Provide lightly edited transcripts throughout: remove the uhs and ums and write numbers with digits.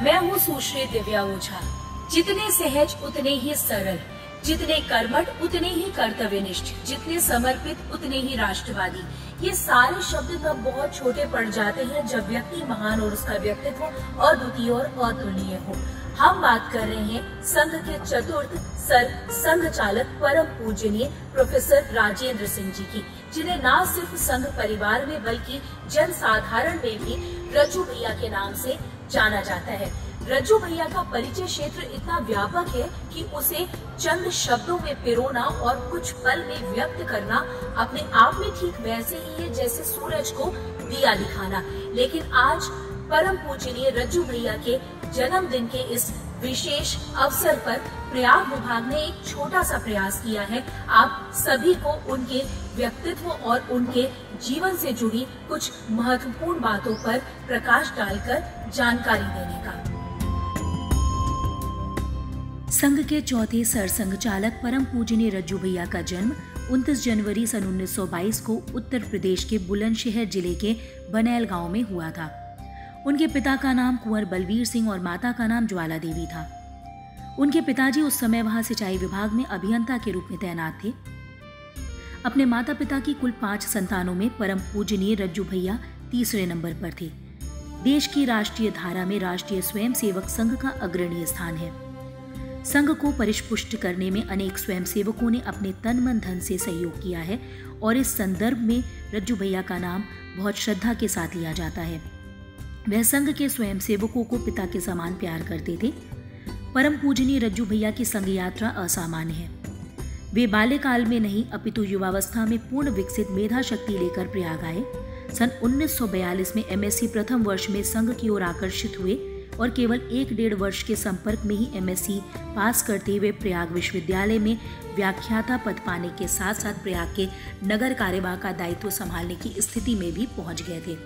मैं हूँ सुश्री दिव्या ओझा। जितने सहज उतने ही सरल, जितने कर्मठ उतने ही कर्तव्यनिष्ठ, जितने समर्पित उतने ही राष्ट्रवादी। ये सारे शब्द तब बहुत छोटे पड़ जाते हैं जब व्यक्ति महान और उसका व्यक्तित्व अद्वितीय और अतुलनीय हो। हम बात कर रहे हैं संघ के चतुर्थ सर संघ चालक परम पूजनीय प्रोफेसर राजेंद्र सिंह जी की, जिन्हें न सिर्फ संघ परिवार में बल्कि जन साधारण में भी रज्जू भैया के नाम से जाना जाता है। रज्जू भैया का परिचय क्षेत्र इतना व्यापक है कि उसे चंद शब्दों में पिरोना और कुछ पल में व्यक्त करना अपने आप में ठीक वैसे ही है जैसे सूरज को दिया दिखाना। लेकिन आज परम पूजनीय रज्जू भैया के जन्मदिन के इस विशेष अवसर पर प्रयाग विभाग ने एक छोटा सा प्रयास किया है आप सभी को उनके व्यक्तित्व और उनके जीवन से जुड़ी कुछ महत्वपूर्ण बातों पर प्रकाश डालकर जानकारी देने का। संघ के चौथे सरसंघ चालक परम पूजनीय रज्जू भैया का जन्म 29 जनवरी सन 1922 को उत्तर प्रदेश के बुलंदशहर जिले के बनैल गांव में हुआ था। उनके पिता का नाम कुंवर बलवीर सिंह और माता का नाम ज्वाला देवी था। उनके पिताजी उस समय वहां सिंचाई विभाग में अभियंता के रूप में तैनात थे। अपने माता पिता की कुल 5 संतानों में परम पूजनीय रज्जू भैया तीसरे नंबर पर थे। देश की राष्ट्रीय धारा में राष्ट्रीय स्वयंसेवक संघ का अग्रणी स्थान है। संघ को परिपुष्ट करने में अनेक स्वयंसेवकों ने अपने तन मन धन से सहयोग किया है और इस संदर्भ में रज्जू भैया का नाम बहुत श्रद्धा के साथ लिया जाता है। वह संघ के स्वयंसेवकों को पिता के समान प्यार करते थे। परम पूजनीय रज्जू भैया की संघ यात्रा असामान्य है। वे बाल्यकाल में नहीं अपितु युवावस्था में पूर्ण विकसित मेधा शक्ति लेकर प्रयाग आए। सन 1942 में एमएससी प्रथम वर्ष में संघ की ओर आकर्षित हुए और केवल 1-1.5 वर्ष के संपर्क में ही एमएससी पास करते हुए प्रयाग विश्वविद्यालय में व्याख्याता पद पाने के साथ साथ प्रयाग के नगर कार्यवाह का दायित्व संभालने की स्थिति में भी पहुंच गए थे।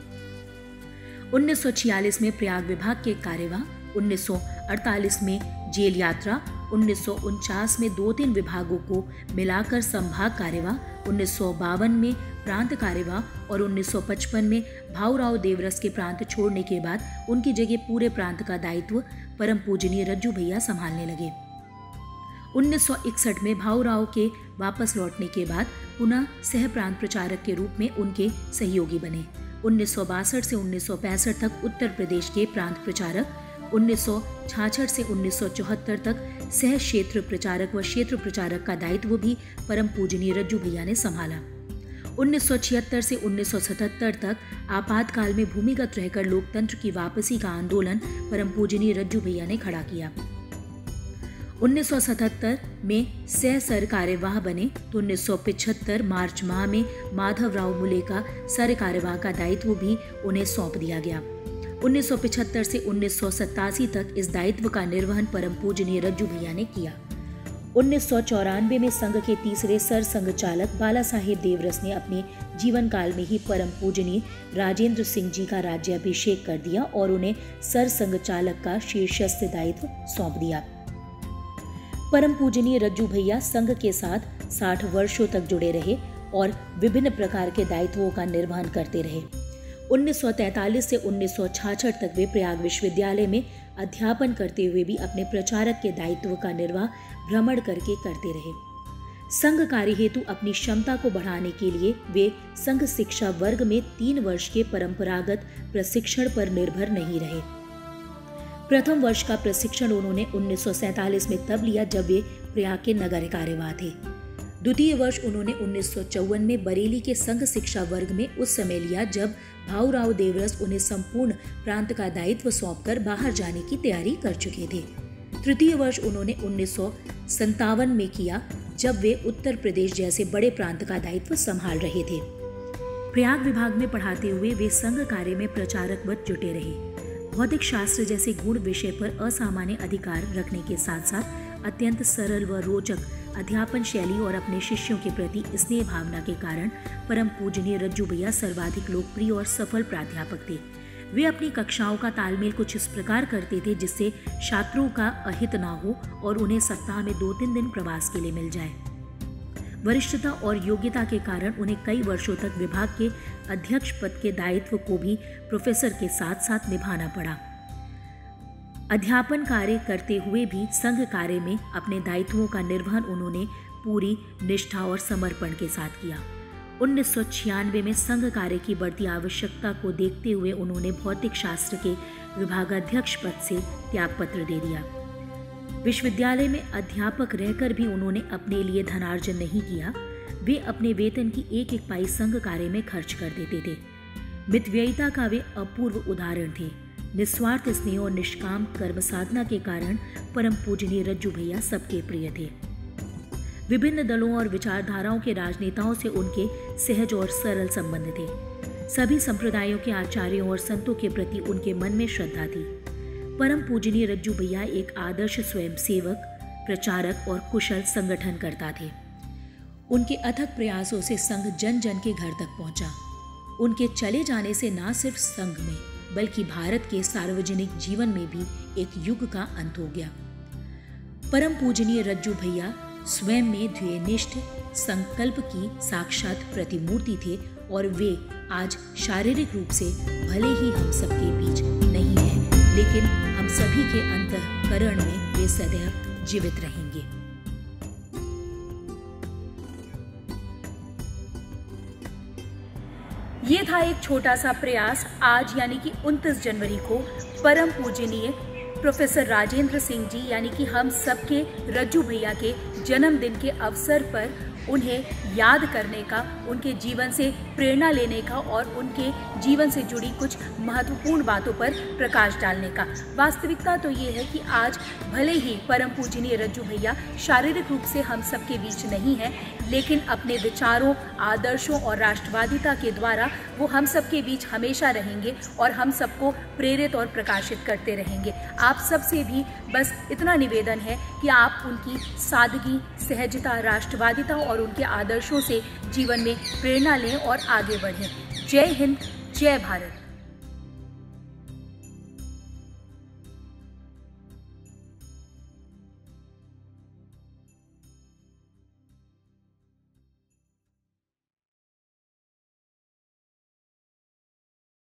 1946 में प्रयाग विभाग के कार्यवाह, 1948 में जेल यात्रा, 1949 में 2-3 विभागों को मिलाकर संभाग कार्यवाह, 1952 में प्रांत कार्यवाह और 1955 में भाऊराव देवरस के प्रांत छोड़ने के बाद उनकी जगह पूरे प्रांत का दायित्व परम पूजनीय रज्जू भैया संभालने लगे। 1961 में भाऊराव के वापस लौटने के बाद पुनः सह प्रांत प्रचारक के रूप में उनके सहयोगी बने। 1962 से 1965 तक उत्तर प्रदेश के प्रांत प्रचारक, 1966 से 1974 तक सह क्षेत्र प्रचारक व क्षेत्र प्रचारक का दायित्व भी परम पूजनीय रज्जू भैया ने संभाला। 1976 से 1977 तक आपातकाल में भूमिगत रहकर लोकतंत्र की वापसी का आंदोलन परम पूजनीय रज्जू भैया ने खड़ा किया। 1977 में सह सर कार्यवाह बने तो 1975 मार्च माह में माधवराव मुले का सर कार्यवाह का दायित्व भी उन्हें सौंप दिया गया। 1975 से 1987 तक इस दायित्व का निर्वहन परम पूजनीय रज्जू भैया ने किया। 1994 में संघ के तीसरे सर संघ चालक बाला साहेब देवरस ने अपने जीवन काल में ही परम पूजनीय राजेंद्र सिंह जी का राज्याभिषेक कर दिया और उन्हें सर संघ चालक का शीर्षस्थ दायित्व सौंप दिया। परम पूजनीय रज्जू भैया संघ के साथ 60 वर्षों तक जुड़े रहे और विभिन्न प्रकार के दायित्वों का निर्वहन करते रहे। 1943 से 1966 तक वे प्रयाग विश्वविद्यालय में अध्यापन करते हुए भी अपने प्रचारक के दायित्व का निर्वाह भ्रमण करके करते रहे। संघ कार्य हेतु अपनी क्षमता को बढ़ाने के लिए वे संघ शिक्षा वर्ग में 3 वर्ष के परंपरागत प्रशिक्षण पर निर्भर नहीं रहे। प्रथम वर्ष का प्रशिक्षण उन्होंने 1947 में तब लिया जब वे प्रयाग के नगर कार्यवाह थे। द्वितीय वर्ष उन्होंने 1954 में बरेली के संघ शिक्षा वर्ग में उस समय लिया जब भाऊराव देवरस उन्हें संपूर्ण प्रांत का दायित्व सौंपकर बाहर जाने की तैयारी कर चुके थे। तृतीय वर्ष उन्होंने 1957 में किया जब वे उत्तर प्रदेश जैसे बड़े प्रांत का दायित्व संभाल रहे थे। प्रयाग विभाग में पढ़ाते हुए वे संघ कार्य में प्रचारकवत जुटे रहे। भौतिक शास्त्र जैसे गूढ़ विषय पर असामान्य अधिकार रखने के साथ साथ अत्यंत सरल व रोचक अध्यापन शैली और अपने शिष्यों के प्रति स्नेह भावना के कारण परम पूजनीय रज्जू भैया सर्वाधिक लोकप्रिय और सफल प्राध्यापक थे। वे अपनी कक्षाओं का तालमेल कुछ इस प्रकार करते थे जिससे छात्रों का अहित ना हो और उन्हें सप्ताह में 2-3 दिन प्रवास के लिए मिल जाए। वरिष्ठता और योग्यता के कारण उन्हें कई वर्षों तक विभाग के अध्यक्ष पद के दायित्व को भी प्रोफेसर के साथ साथ निभाना पड़ा। अध्यापन कार्य करते हुए भी संघ कार्य में अपने दायित्वों का निर्वहन उन्होंने पूरी निष्ठा और समर्पण के साथ किया। 1996 में संघ कार्य की बढ़ती आवश्यकता को देखते हुए उन्होंने भौतिक शास्त्र के विभागाध्यक्ष पद से त्यागपत्र दे दिया। विश्वविद्यालय में अध्यापक रहकर भी उन्होंने अपने लिए धनार्जन नहीं किया। वे अपने वेतन की एक एक पाई संघ कार्य में खर्च कर देते थे। मितव्ययिता का वे अपूर्व उदाहरण थे। निस्वार्थ स्नेह और निष्काम कर्म साधना के कारण परम पूजनीय रज्जू भैया सबके प्रिय थे। विभिन्न दलों और विचारधाराओं के राजनेताओं से उनके सहज और सरल संबंध थे। सभी संप्रदायों के आचार्यों और संतों के प्रति उनके मन में श्रद्धा थी। परम पूजनीय रज्जू भैया एक आदर्श स्वयंसेवक, प्रचारक और कुशल संगठनकर्ता थे। उनके अथक प्रयासों से संघ जन जन के घर तक पहुंचा। उनके चले जाने से न सिर्फ संघ में बल्कि भारत के सार्वजनिक जीवन में भी एक युग का अंत हो गया। परम पूजनीय रज्जू भैया स्वयं में ध्येयनिष्ठ संकल्प की साक्षात प्रतिमूर्ति थे और वे आज शारीरिक रूप से भले ही हम सबके बीच नहीं हैं, लेकिन हम सभी के अंतःकरण में वे सदैव जीवित रहेंगे। ये था एक छोटा सा प्रयास आज यानी कि 29 जनवरी को परम पूजनीय प्रोफेसर राजेंद्र सिंह जी यानी कि हम सबके रज्जू भैया के जन्मदिन के अवसर पर उन्हें याद करने का, उनके जीवन से प्रेरणा लेने का और उनके जीवन से जुड़ी कुछ महत्वपूर्ण बातों पर प्रकाश डालने का। वास्तविकता तो ये है कि आज भले ही परम पूजनीय रज्जू भैया शारीरिक रूप से हम सबके बीच नहीं है, लेकिन अपने विचारों, आदर्शों और राष्ट्रवादिता के द्वारा वो हम सबके बीच हमेशा रहेंगे और हम सबको प्रेरित और प्रकाशित करते रहेंगे। आप सबसे भी बस इतना निवेदन है कि आप उनकी सादगी, सहजता, राष्ट्रवादिता और उनके आदर्शों से जीवन में प्रेरणा लें और आगे बढ़ें। जय हिंद, जय भारत।